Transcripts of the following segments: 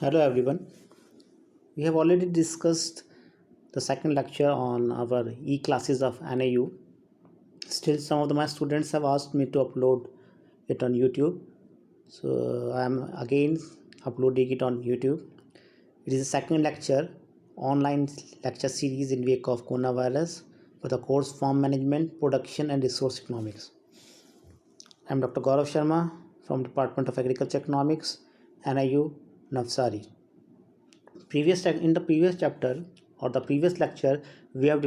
Hello everyone. We have already discussed the second lecture on our e-classes of NIU. Still, some of my students have asked me to upload it on YouTube. So I am again uploading it on YouTube. It is the second lecture, online lecture series in wake of coronavirus for the course Farm Management, Production and Resource Economics. I am Dr. Gaurav Sharma from Department of Agriculture Economics, NIU, Navsari. In the previous chapter or the previous lecture, we have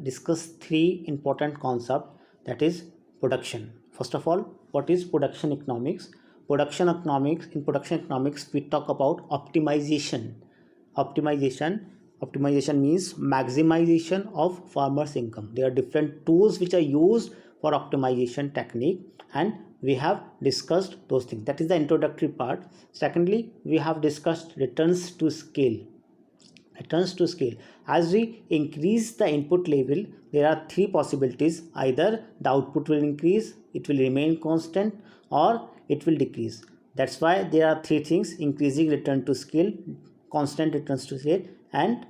discussed three important concepts, that is production. First of all, what is production economics? In production economics we talk about optimization. Optimization means maximization of farmers income. There are different tools which are used for optimization technique, and we have discussed those things. That is the introductory part. Secondly, we have discussed returns to scale. As we increase the input level, there are three possibilities: either the output will increase, it will remain constant, or it will decrease. That's why there are three things: increasing return to scale, constant returns to scale, and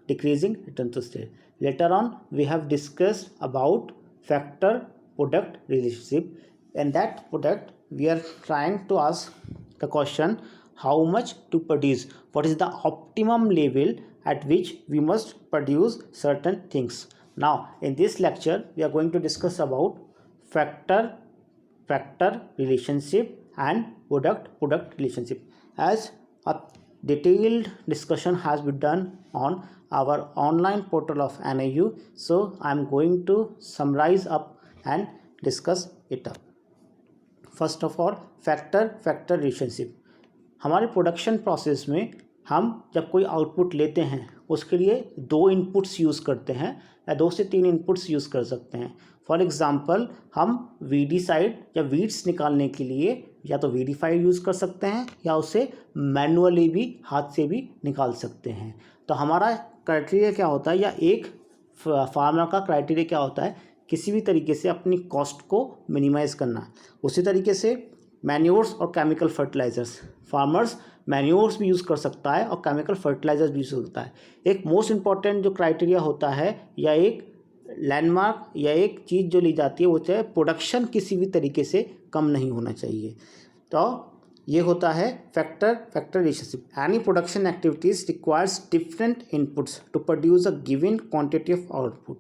decreasing return to scale. Later on we have discussed about factor product relationship. In that product we are trying to ask the question how much to produce, what is the optimum level at which we must produce certain things. Now in this lecture we are going to discuss about factor relationship and product relationship. As a detailed discussion has been done on our online portal of NIU, so I am going to summarize up and discuss it up. First of all factor relationship. हमारे production process में हम जब कोई output लेते हैं उसके लिए दो इनपुट्स यूज़ करते हैं या दो से तीन इनपुट्स यूज़ कर सकते हैं. फॉर एग्जांपल हम वीडीसाइड या वीड्स निकालने के लिए या तो वीडीफाइड यूज़ कर सकते हैं या उसे मैनुअली भी हाथ से भी निकाल सकते हैं. तो हमारा क्राइटेरिया क्या होता है, या एक फार्मर का क्राइटेरिया क्या होता है, किसी भी तरीके से अपनी कॉस्ट को मिनिमाइज़ करना. उसी तरीके से मैन्योर्स और केमिकल फर्टिलाइज़र्स, फार्मर्स मैन्योर्स भी यूज़ कर सकता है और केमिकल फर्टिलाइज़र्स भी यूज़ कर सकता है. एक मोस्ट इम्पॉर्टेंट जो क्राइटेरिया होता है या एक लैंडमार्क या एक चीज़ जो ली जाती है वो चाहे प्रोडक्शन किसी भी तरीके से कम नहीं होना चाहिए. तो ये होता है factor relationship. Any production activities requires different inputs to produce a given quantity of output.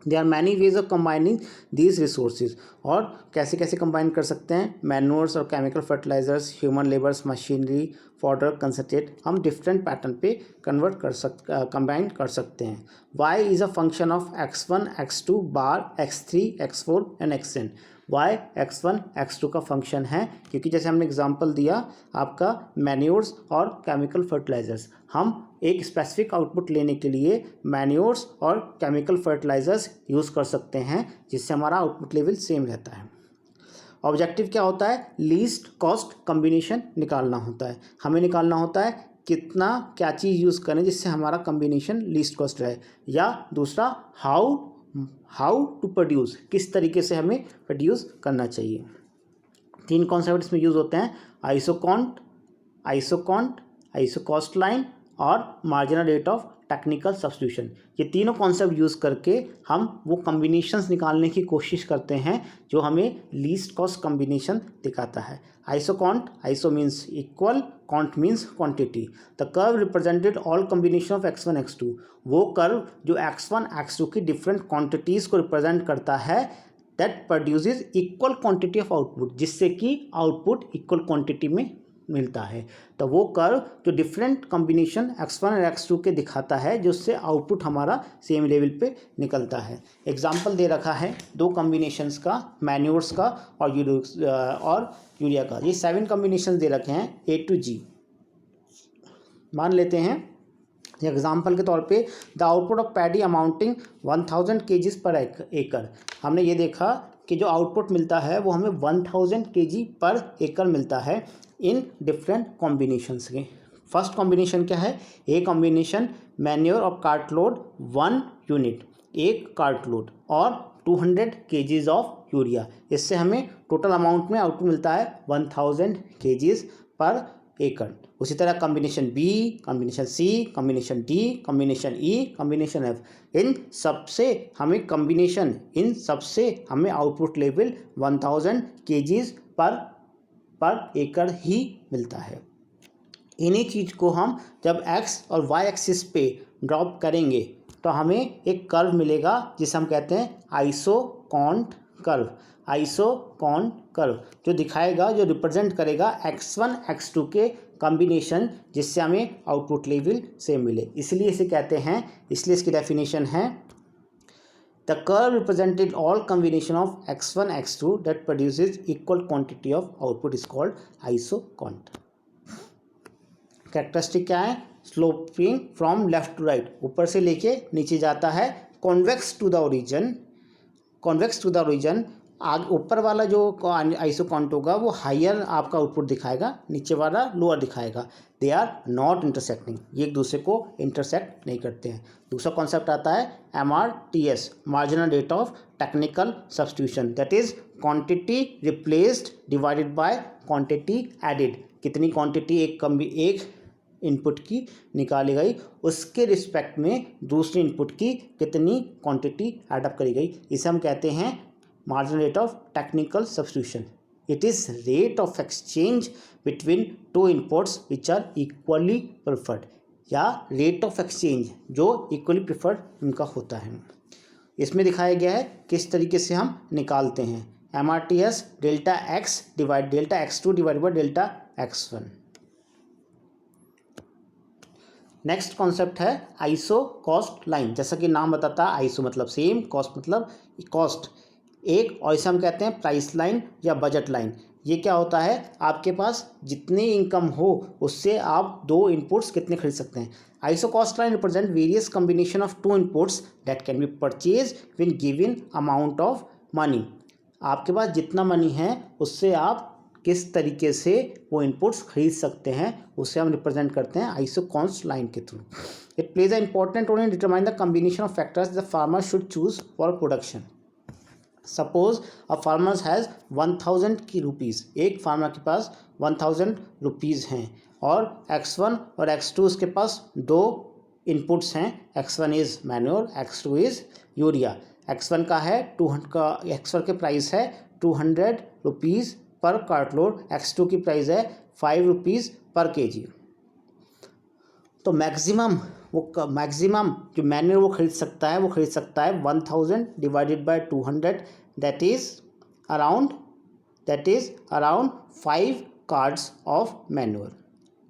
There are many ways of combining these resources. और कैसे कैसे कंबाइन कर सकते हैं, मैन्योर्स और chemical fertilizers, human labours, machinery, fodder, concentrate, हम different pattern पे combine कर सकते हैं. y is a function of x1 x2 बार x3 x4 and xn. y x1 x2 का फंक्शन है क्योंकि जैसे हमने एग्जांपल दिया आपका मैन्योर्स और केमिकल फर्टिलाइजर्स, हम एक स्पेसिफिक आउटपुट लेने के लिए मैन्योर्स और केमिकल फर्टिलाइजर्स यूज़ कर सकते हैं जिससे हमारा आउटपुट लेवल सेम रहता है. ऑब्जेक्टिव क्या होता है, लीस्ट कॉस्ट कम्बिनेशन निकालना होता है. हमें निकालना होता है कितना क्या चीज़ यूज़ करें जिससे हमारा कम्बिनेशन लीस्ट कॉस्ट रहे, या दूसरा हाउ टू प्रोड्यूस, किस तरीके से हमें प्रोड्यूस करना चाहिए. तीन कॉन्सेप्ट इसमें यूज़ होते हैं, आइसोकॉन्ट, आइसोकॉस्ट लाइन और marginal rate of technical substitution. ये तीनों कॉन्सेप्ट यूज़ करके हम वो कम्बिनेशंस निकालने की कोशिश करते हैं जो हमें लीस्ट कॉस्ट कम्बिनेशन दिखाता है. Iso means equal, can't means quantity. The curve represented all combination of x1 x2. वो कर्व जो x1 x2 की डिफरेंट क्वांटिटीज़ को रिप्रेजेंट करता है, that produces equal quantity of output, जिससे कि आउटपुट इक्वल क्वांटिटी में मिलता है. तो वो कर्व जो डिफरेंट कॉम्बिनेशन x1 और x2 के दिखाता है जिससे आउटपुट हमारा सेम लेवल पे निकलता है. एग्जांपल दे रखा है दो कॉम्बिनेशंस का, मैन्योर्स का और यूरिया का. ये 7 कॉम्बिनेशन दे रखे हैं A to G. मान लेते हैं एग्जाम्पल के तौर पे the output of paddy amounting 1000 kg पर एकड़. हमने ये देखा कि जो आउटपुट मिलता है वो हमें 1000 kg पर एकड़ मिलता है इन डिफरेंट कॉम्बिनेशंस के. फर्स्ट कॉम्बिनेशन क्या है, a combination manure of cart load 1 unit, एक कार्ट लोड और 200 kgs ऑफ यूरिया. इससे हमें टोटल अमाउंट में आउटपुट मिलता है 1000 kgs पर एकड़। उसी तरह कॉम्बिनेशन बी, कॉम्बिनेशन सी, कॉम्बिनेशन डी, कॉम्बिनेशन ई, कॉम्बिनेशन एफ, इन सबसे हमें आउटपुट लेवल 1000 kgs पर एकड़ ही मिलता है। इन्हीं चीज़ को हम जब एक्स और वाई एक्सिस पे ड्रॉप करेंगे तो हमें एक कर्व मिलेगा जिसे हम कहते हैं आइसोकॉन्ट कर्व। आइसोकॉन्ट कर्व जो दिखाएगा, जो रिप्रेजेंट करेगा x1 x2 के कॉम्बिनेशन, जिससे हमें आउटपुट लेवल सेम मिले, इसलिए इसे कहते हैं, इसलिए इसकी डेफिनेशन है the curve represented all combination of x1 x2 that produces equal quantity of output is called isoquant. Characteristic क्या है? Sloping from left to right, ऊपर से लेके नीचे जाता है। कॉन्वेक्स टू द ओरिजिन, आगे ऊपर वाला जो आइसोकॉन्ट होगा वो हायर आपका आउटपुट दिखाएगा, नीचे वाला लोअर दिखाएगा। दे आर नॉट इंटरसेक्टिंग, ये एक दूसरे को इंटरसेक्ट नहीं करते हैं। दूसरा कॉन्सेप्ट आता है MRTS, marginal rate of technical substitution, that is quantity replaced divided by quantity added. कितनी क्वांटिटी एक इनपुट की निकाली गई, उसके रिस्पेक्ट में दूसरे इनपुट की कितनी क्वांटिटी एडअप करी गई, इसे हम कहते हैं marginal rate of technical substitution. It is rate of exchange between two inputs which are equally preferred, या रेट ऑफ एक्सचेंज जो इक्वली प्रेफर्ड उनका होता है। इसमें दिखाया गया है किस तरीके से हम निकालते हैं। MRTS delta x2 divide by delta x1। Next concept है आइसो कॉस्ट लाइन। जैसा कि नाम बताता है, आइसो मतलब सेम, कॉस्ट मतलब कॉस्ट एक, और इसे हम कहते हैं प्राइस लाइन या बजट लाइन। ये क्या होता है? आपके पास जितनी इनकम हो उससे आप दो इनपुट्स कितने खरीद सकते हैं। Iso cost line represent various combination of to inputs that can be purchase with given amount of money. आपके पास जितना मनी है उससे आप किस तरीके से वो इनपुट्स खरीद सकते हैं, उसे हम रिप्रेजेंट करते हैं आइसो कॉस्ट लाइन के थ्रू। It plays a important role in determine the combination of factors the farmer should choose for production. Suppose a farmers has 1000 rupees, एक फार्मर के पास 1000 रुपीज़ हैं और x1 और x2 उसके पास दो इनपुट्स हैं। x1 is manure, x2 is urea. x1 का है 200 का, x1 के प्राइस है 200 रुपीज़ पर कार्टलोड, x2 की प्राइस है 5 रुपीज़ पर kg। तो मैक्सिमम जो मैन्योर वो खरीद सकता है 1000 divided by 200, that is around 5 cards of manure.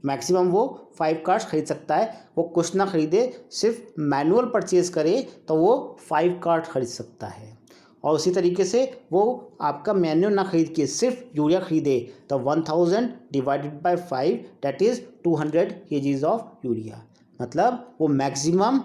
Maximum वो 5 कार्ड्स खरीद सकता है। वो कुछ ना खरीदे, सिर्फ मैनुअल परचेज करे तो वो 5 कार्ड खरीद सकता है। और उसी तरीके से वो आपका मैन्युअल ना खरीद के सिर्फ यूरिया खरीदे तो 1000 divided by 5 that is 200 kgs of urea. मतलब वो मैक्सिमम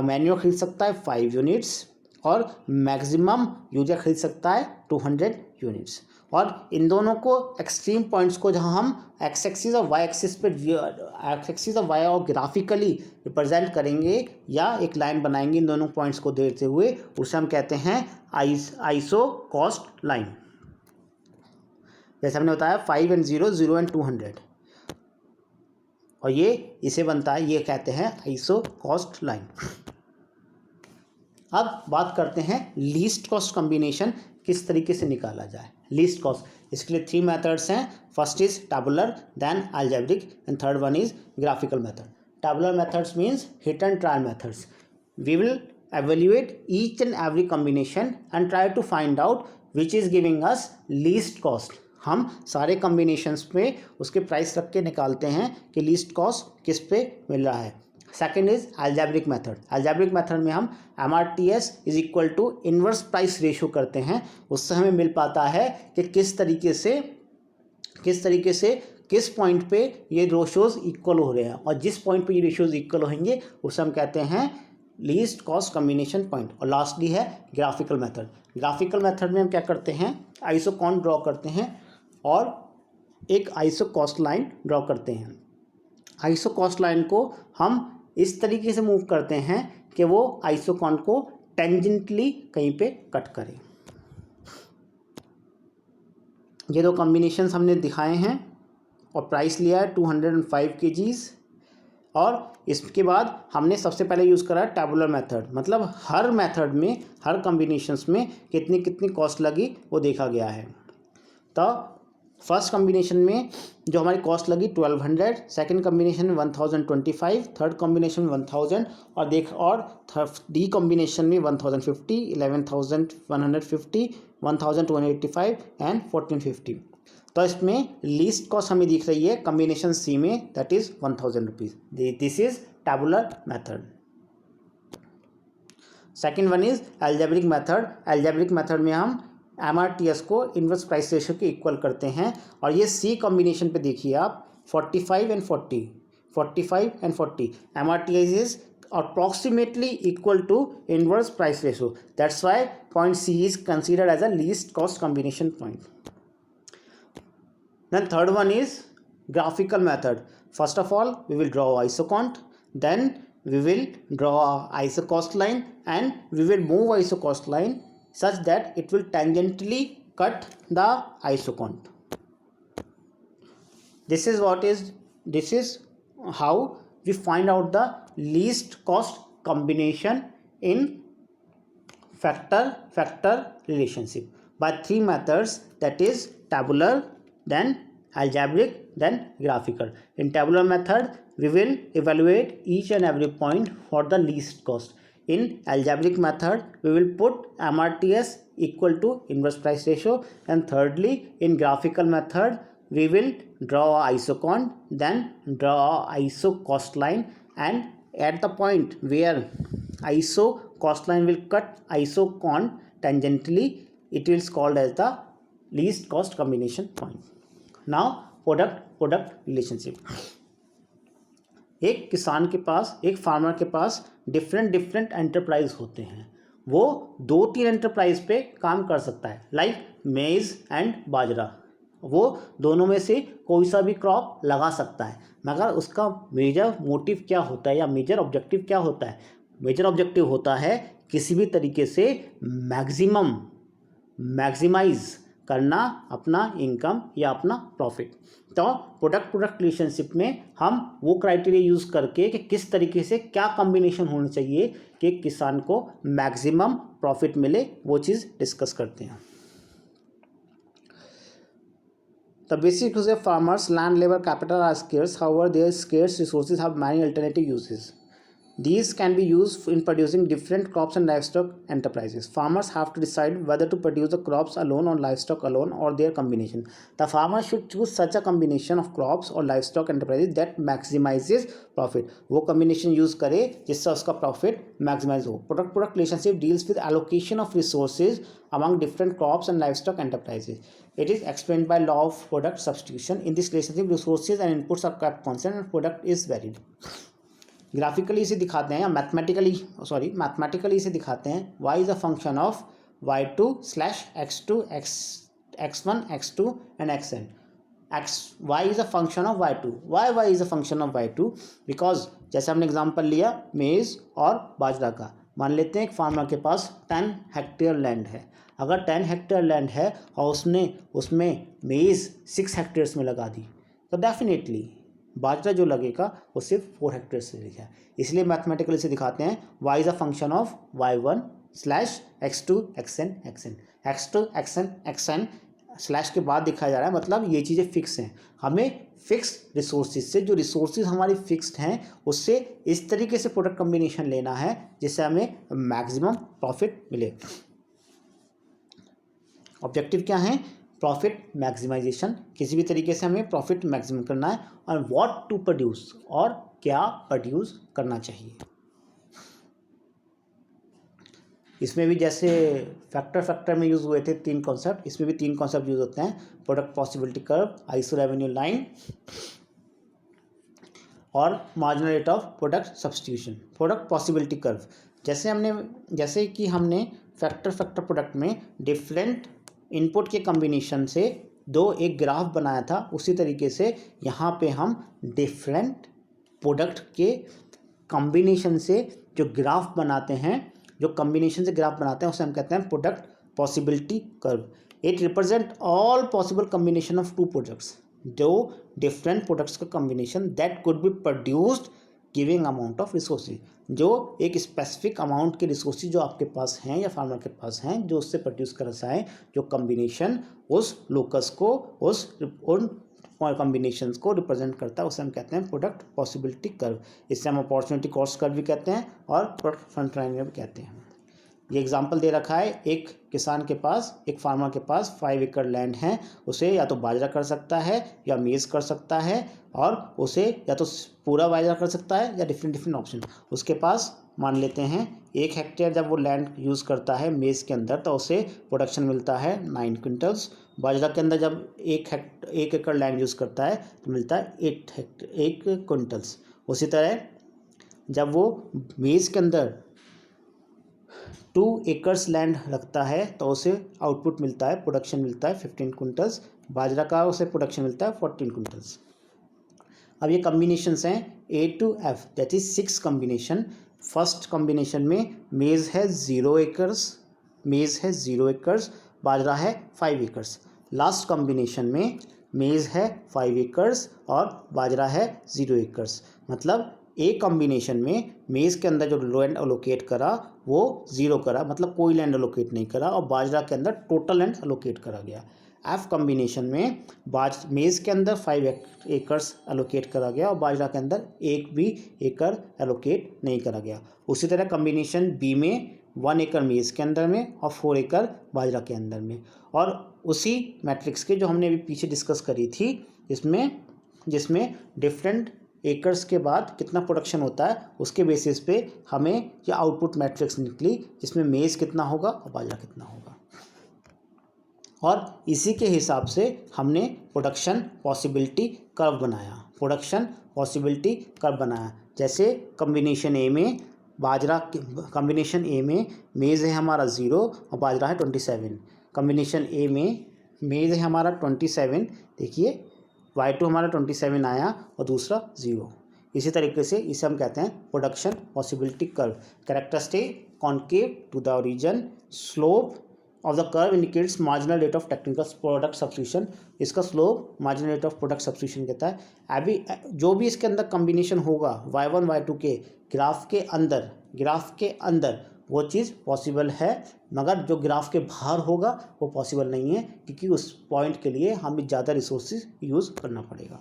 मैन्युअल खरीद सकता है 5 यूनिट्स और मैक्सिमम यूरिया खरीद सकता है 200 यूनिट्स। और इन दोनों को एक्सट्रीम पॉइंट्स को जहाँ हम एक्स एक्सिस और वाई एक्सिस पे और ग्राफिकली रिप्रेजेंट करेंगे या एक लाइन बनाएंगे इन दोनों पॉइंट्स को देखते हुए, उसे हम कहते हैं आइसो कॉस्ट लाइन। जैसे हमने बताया 5 and 0, 0 and 200, और ये इसे बनता है, ये कहते हैं आइसो कॉस्ट लाइन। अब बात करते हैं लीस्ट कॉस्ट कॉम्बिनेशन किस तरीके से निकाला जाए। लीस्ट कॉस्ट, इसके लिए 3 मेथड्स हैं। First is tabular, then algebraic and third one is graphical method. Tabular methods means hit and trial methods. We will evaluate each and every combination and try to find out which is giving us least cost। हम सारे combinations पे उसके price रख के निकालते हैं कि least cost किस पे मिल रहा है। Second is algebraic method. algebraic method में हम MRTS is equal to inverse price ratio करते हैं। उससे हमें मिल पाता है कि किस तरीके से किस पॉइंट पे ये रेशियोज इक्वल हो रहे हैं, और जिस पॉइंट पे ये रेशियोज इक्वल होंगे उसे हम कहते हैं लीस्ट कॉस्ट कॉम्बिनेशन पॉइंट। और लास्टली है ग्राफिकल मेथड। ग्राफिकल मेथड में हम क्या करते हैं, आइसोकॉन ड्रॉ करते हैं और एक आइसो कॉस्ट लाइन ड्रॉ करते हैं। आइसो कॉस्ट लाइन को हम इस तरीके से मूव करते हैं कि वो आइसोकॉन को टेंजेंटली कहीं पे कट करे। ये दो कॉम्बिनेशंस हमने दिखाए हैं और प्राइस लिया है 205 kgs। और इसके बाद हमने सबसे पहले यूज़ करा है टैबुलर मेथड, मतलब हर मेथड में, हर कॉम्बिनेशंस में कितनी कितनी कॉस्ट लगी वो देखा गया है। तो फर्स्ट कॉम्बिनेशन में जो हमारी कॉस्ट लगी 1200, सेकंड कॉम्बिनेशन में 1025, थर्ड कॉम्बिनेशन में 1000 और डी कॉम्बिनेशन में 1050, 11150, 1285 एंड 1450। तो इसमें लीस्ट कॉस्ट हमें दिख रही है कॉम्बिनेशन सी में, that is 1000 rupees. This is tabular method. Second one is algebraic method. Algebraic method में हम MRTS को इन्वर्स प्राइस रेशियो के इक्वल करते हैं। और ये सी कॉम्बिनेशन पे देखिए आप 45 and 40 MRTS is approximately equal to inverse price ratio. That's why point C is considered as a least cost combination point. Then third one is graphical method. First of all, we will draw isoquant, then we will draw isocost line, and we will move isocost line such that it will tangentially cut the isoquant. This is how we find out the least cost combination in factor relationship by three methods, that is tabular, then algebraic, then graphical. In tabular method we will evaluate each and every point for the least cost. In algebraic method we will put MRTS equal to inverse price ratio, and thirdly in graphical method we will draw isoquant, then draw iso cost line, and at the point where iso cost line will cut isoquant tangentially, it is called as the least cost combination point. Now product relationship. एक किसान के पास, एक farmer के पास different enterprise होते हैं। वो 2-3 enterprise पे काम कर सकता है, लाइक मेज एंड बाजरा। वो दोनों में से कोई सा भी क्रॉप लगा सकता है, मगर उसका मेजर मोटिव क्या होता है या मेजर ऑब्जेक्टिव क्या होता है? मेजर ऑब्जेक्टिव होता है किसी भी तरीके से मैक्सिमाइज करना अपना इनकम या अपना प्रॉफिट। तो प्रोडक्ट रिलेशनशिप में हम वो क्राइटेरिया यूज़ करके कि किस तरीके से क्या कॉम्बिनेशन होना चाहिए कि किसान को मैक्सिमम प्रॉफिट मिले, वो चीज़ डिस्कस करते हैं। The basic use of farmers, land, labor, capital are scarce. However, their scarce resources have many alternative uses. These can be used in producing different crops and livestock enterprises. Farmers have to decide whether to produce the crops alone or livestock alone or their combination. The farmer should choose such a combination of crops or livestock enterprises that maximizes profit. वो combination use करे जिससे उसका profit maximize हो. Product relationship deals with allocation of resources among different crops and livestock enterprises. It is explained by law of product substitution. In this relationship, resources and inputs are kept constant and product is varied. Graphically इसे दिखाते हैं या mathematically इसे दिखाते हैं। y is a function of y2 slash x2 x1 x2 and xn। y is a function of y2। y is a function of y2 because जैसे हमने example लिया मेज और बाजरा का। मान लेते हैं एक फार्मर के पास 10 हेक्टेयर लैंड है। अगर 10 हेक्टेयर लैंड है और उसमें मेज 6 हेक्टेयर्स में लगा दी, तो डेफिनेटली बाजरा जो लगेगा वो सिर्फ 4 हेक्टेयर से लगेगा। इसलिए मैथमेटिकली से दिखाते हैं y is a function of y1 slash x2 xn x2 xn slash के बाद दिखाया जा रहा है, मतलब ये चीज़ें फिक्स हैं। हमें फिक्स रिसोर्सेज से, जो रिसोर्सेज हमारी फिक्स्ड हैं, उससे इस तरीके से प्रोडक्ट कॉम्बिनेशन लेना है जिससे हमें मैक्सिमम प्रॉफिट मिले। ऑब्जेक्टिव क्या है? Profit maximization. किसी भी तरीके से हमें प्रॉफिट मैक्सिमम करना है। और व्हाट टू प्रोड्यूस, और क्या प्रोड्यूस करना चाहिए। इसमें भी जैसे फैक्टर में यूज़ हुए थे 3 कॉन्सेप्ट, इसमें भी 3 कॉन्सेप्ट यूज़ होते हैं। Product possibility curve, iso revenue line और marginal rate of product substitution. Product possibility curve, जैसे कि हमने फैक्टर प्रोडक्ट में डिफरेंट इनपुट के कॉम्बिनेशन से एक ग्राफ बनाया था, उसी तरीके से यहाँ पे हम डिफरेंट प्रोडक्ट के कॉम्बिनेशन से जो ग्राफ बनाते हैं, जो कॉम्बिनेशन से ग्राफ बनाते हैं, उसे हम कहते हैं product possibility curve. It represent all possible combination of 2 products. जो डिफरेंट प्रोडक्ट्स का combination that could be produced giving amount of resources, जो एक स्पेसिफिक अमाउंट के रिसोर्सेज जो आपके पास हैं या फार्मर के पास हैं, जो उससे प्रोड्यूस कर जाए, जो कॉम्बिनेशन उस लोकस को उन कॉम्बिनेशंस को रिप्रेजेंट करता है, उसे हम कहते हैं प्रोडक्ट पॉसिबिलिटी कर्व। इससे हम अपॉर्चुनिटी कॉस्ट कर्व भी कहते हैं और प्रोडक्ट फ्रंट लाइन भी कहते हैं। ये एग्जांपल दे रखा है, एक किसान के पास, एक फार्मर के पास 5 एकड़ लैंड है, उसे या तो बाजरा कर सकता है या मेज़ कर सकता है, और उसे या तो पूरा बाजरा कर सकता है या डिफरेंट ऑप्शन। उसके पास मान लेते हैं 1 हेक्टेयर जब वो लैंड यूज़ करता है मेज़ के अंदर तो उसे प्रोडक्शन मिलता है 9 क्विंटल्स। बाजरा के अंदर जब 1 एकड़ लैंड यूज़ करता है तो मिलता है 8 क्विंटल्स। उसी तरह जब वो मेज़ के अंदर 2 एकर्स लैंड रखता है तो उसे आउटपुट मिलता है, प्रोडक्शन मिलता है 15 क्विंटल्स। बाजरा का उसे प्रोडक्शन मिलता है 14 क्विंटल्स। अब ये कॉम्बिनेशंस हैं A to F, that is 6 combination. First combination में मेज़ है 0 एकर्स, बाजरा है 5 एकर्स। लास्ट कॉम्बिनेशन में मेज़ है 5 एकर्स और बाजरा है 0 एकर्स। मतलब ए कॉम्बिनेशन में मेज़ के अंदर जो लैंड एलोकेट करा वो 0 करा, मतलब कोई लैंड एलोकेट नहीं करा, और बाजरा के अंदर टोटल लैंड एलोकेट करा गया। एफ कॉम्बिनेशन में मेज़ के अंदर 5 एकर्स एलोकेट करा गया और बाजरा के अंदर 1 भी एकड़ एलोकेट नहीं करा गया। उसी तरह कॉम्बिनेशन बी में 1 एकड़ मेज़ के अंदर में और 4 एकड़ बाजरा के अंदर में। और उसी मैट्रिक्स के जो हमने अभी पीछे डिस्कस करी थी जिसमें डिफरेंट एकर्स के बाद कितना प्रोडक्शन होता है उसके बेसिस पे हमें ये आउटपुट मैट्रिक्स निकली, जिसमें मेज़ कितना होगा और बाजरा कितना होगा, और इसी के हिसाब से हमने प्रोडक्शन पॉसिबिलिटी कर्व बनाया। जैसे कॉम्बिनेशन ए में मेज़ है हमारा 0 और बाजरा है 27। कॉम्बिनेशन ए में मेज़ है हमारा 27, देखिए Y2 हमारा 27 आया और दूसरा 0। इसी तरीके से इसे हम कहते हैं production possibility curve. Characteristic concave to the origin, slope of the curve indicates marginal rate of technical product substitution. इसका slope marginal rate of product substitution कहता है। अभी जो भी इसके अंदर कॉम्बिनेशन होगा Y1 Y2 के ग्राफ के अंदर वो चीज़ पॉसिबल है, मगर जो ग्राफ के बाहर होगा वो पॉसिबल नहीं है, क्योंकि उस पॉइंट के लिए हमें ज़्यादा रिसोर्सेज यूज़ करना पड़ेगा।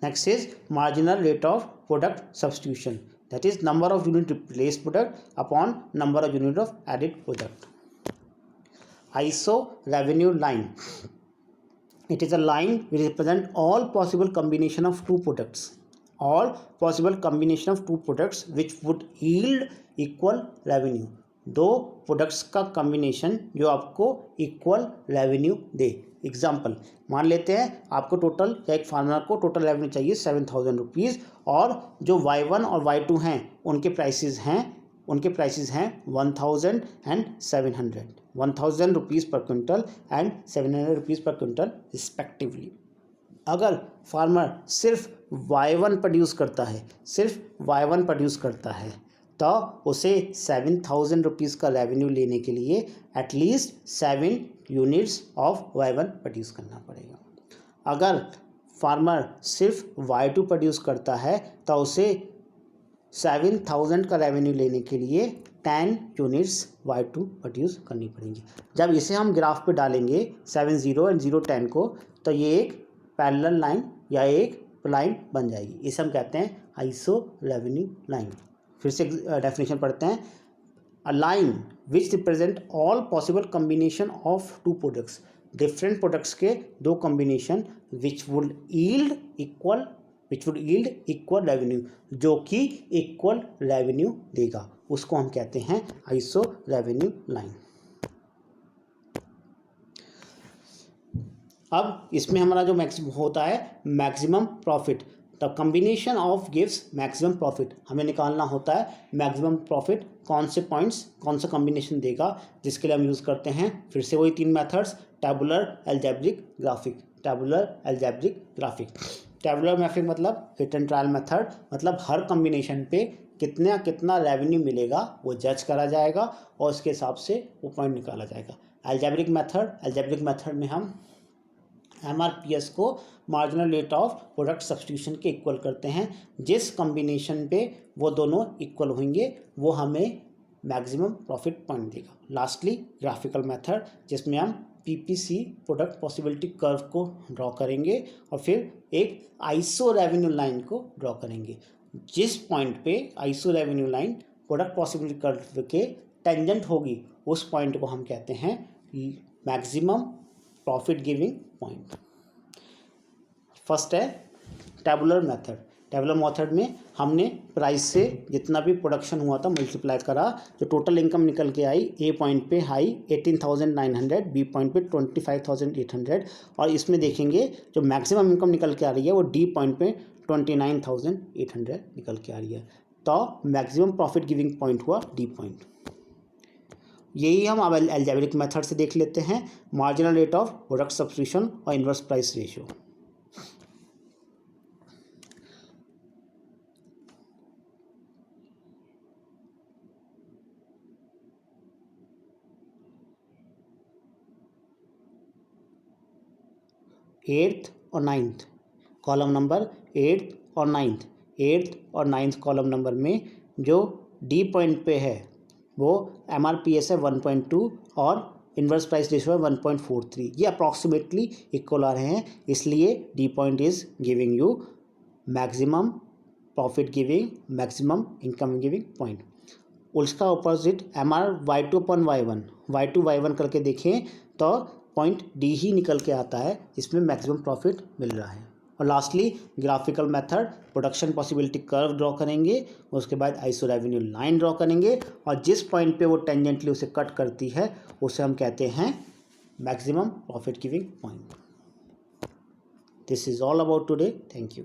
Next is marginal rate of product substitution, that is number of unit replace product upon number of unit of added product. Iso revenue line, it is a line which represent all possible combination of two products which would yield equal revenue। दो products का combination जो आपको equal revenue दे। Example मान लेते हैं आपको total, या एक फार्मर को टोटल रेवेन्यू चाहिए 7,000 रुपीज़, और जो Y1 और Y2 हैं उनके प्राइसेस हैं 1,000 एंड 700, 1,000 रुपीज़ पर क्विंटल एंड 700 रुपीज़ पर क्विंटल रिस्पेक्टिवली। अगर फार्मर सिर्फ Y1 प्रोड्यूस करता है तो उसे 7,000 रुपीज़ का रेवेन्यू लेने के लिए at least 7 units of Y1 produce करना पड़ेगा। अगर फार्मर सिर्फ Y2 प्रोड्यूस करता है तो उसे 7,000 का रेवेन्यू लेने के लिए 10 यूनिट्स Y2 प्रोड्यूस करनी पड़ेंगी। जब इसे हम ग्राफ पे डालेंगे 7 0 एंड 0 10 को, तो ये एक पैरेलल लाइन या एक लाइन बन जाएगी। इसे हम कहते हैं आइसो रेवेन्यू लाइन। फिर से डेफिनेशन पढ़ते हैं। A line which represent all possible combination of two products, different products के दो combination which would yield equal revenue, जो कि इक्वल रेवेन्यू देगा, उसको हम कहते हैं आइसो रेवेन्यू लाइन। अब इसमें हमारा जो मैक्सिमम होता है maximum profit, the combination of gives maximum profit. हमें निकालना होता है मैक्सिमम प्रॉफिट कौन से पॉइंट्स, कौन सा कॉम्बिनेशन देगा, जिसके लिए हम यूज़ करते हैं फिर से वही 3 methods, tabular, algebraic, graphic. Tabular method मतलब हिट एंड ट्रायल मेथड, मतलब हर कॉम्बिनेशन पे कितना रेवेन्यू मिलेगा वो जज करा जाएगा और उसके हिसाब से वो पॉइंट निकाला जाएगा। अलजेब्रिक मेथड में हम MRPS को marginal rate of product substitution के इक्वल करते हैं। जिस कॉम्बिनेशन पे वो दोनों इक्वल होंगे वो हमें मैक्सिमम प्रॉफिट पॉइंट देगा। लास्टली ग्राफिकल मेथड, जिसमें हम PPC प्रोडक्ट पॉसिबिलिटी कर्व को ड्रॉ करेंगे और फिर एक आइसो रेवेन्यू लाइन को ड्रॉ करेंगे। जिस पॉइंट पे iso revenue line product possibility curve के टेंजेंट होगी उस पॉइंट को हम कहते हैं maximum profit giving point. First है टेबुलर मेथड। टेबुलर मेथड में हमने प्राइस से जितना भी प्रोडक्शन हुआ था मल्टीप्लाई करा, जो टोटल इनकम निकल के आई ए पॉइंट पे हाई 18,900, बी पॉइंट पे 25,800 और इसमें देखेंगे जो मैक्सिमम इनकम निकल के आ रही है वो डी पॉइंट पे 29,800 निकल के आ रही है। तो मैक्सिमम प्रॉफिट गिविंग पॉइंट हुआ डी पॉइंट। यही हम अब एल्जेब्रिक मेथड से देख लेते हैं, marginal rate of product substitution और इन्वर्स प्राइस रेशियो। एट्थ और नाइन्थ कॉलम नंबर, एट्थ और नाइन्थ कॉलम नंबर में जो डी पॉइंट पे है वो MRPS है 1.2 और इन्वर्स प्राइस रेशियो है 1.43। ये अप्रॉक्सीमेटली इक्वल आ रहे हैं, इसलिए D point is giving you maximum profit giving, maximum income giving point. उसका अपोजिट MRY2/Y1 Y2/Y1 करके देखें तो पॉइंट डी ही निकल के आता है, इसमें मैक्सिमम प्रॉफिट मिल रहा है। और lastly graphical method, production possibility curve draw करेंगे, उसके बाद आइसो रेवेन्यू लाइन ड्रॉ करेंगे और जिस पॉइंट पे वो टेंजेंटली उसे कट करती है उसे हम कहते हैं maximum profit giving point. This is all about today. Thank you.